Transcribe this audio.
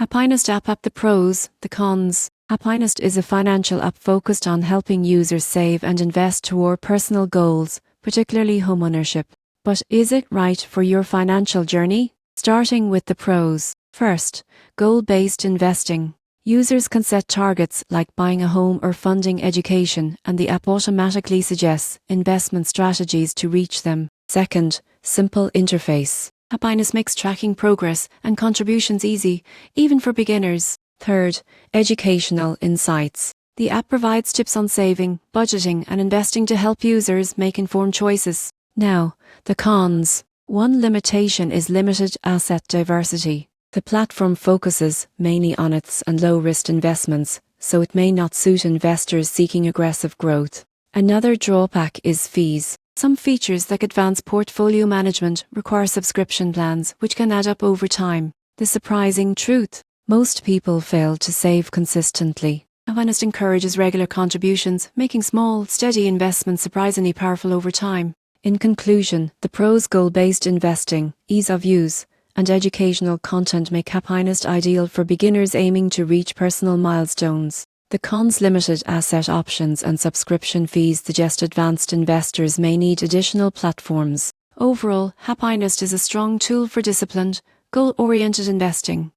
HappyNest app. The pros, the cons. HappyNest is a financial app focused on helping users save and invest toward personal goals, particularly homeownership. But is it right for your financial journey? Starting with the pros. First, goal-based investing. Users can set targets like buying a home or funding education, and the app automatically suggests investment strategies to reach them. Second, simple interface. HappyNest makes tracking progress and contributions easy, even for beginners. Third, educational insights. The app provides tips on saving, budgeting, and investing to help users make informed choices. Now, the cons. One limitation is limited asset diversity. The platform focuses mainly on its and low-risk investments, so it may not suit investors seeking aggressive growth. Another drawback is fees. Some features like advanced portfolio management require subscription plans, which can add up over time. The surprising truth: most people fail to save consistently. HappyNest encourages regular contributions, making small, steady investments surprisingly powerful over time. In conclusion, the pros: goal-based investing, ease of use, and educational content make HappyNest ideal for beginners aiming to reach personal milestones. The cons: limited asset options and subscription fees suggest advanced investors may need additional platforms. Overall, HappyNest is a strong tool for disciplined, goal-oriented investing.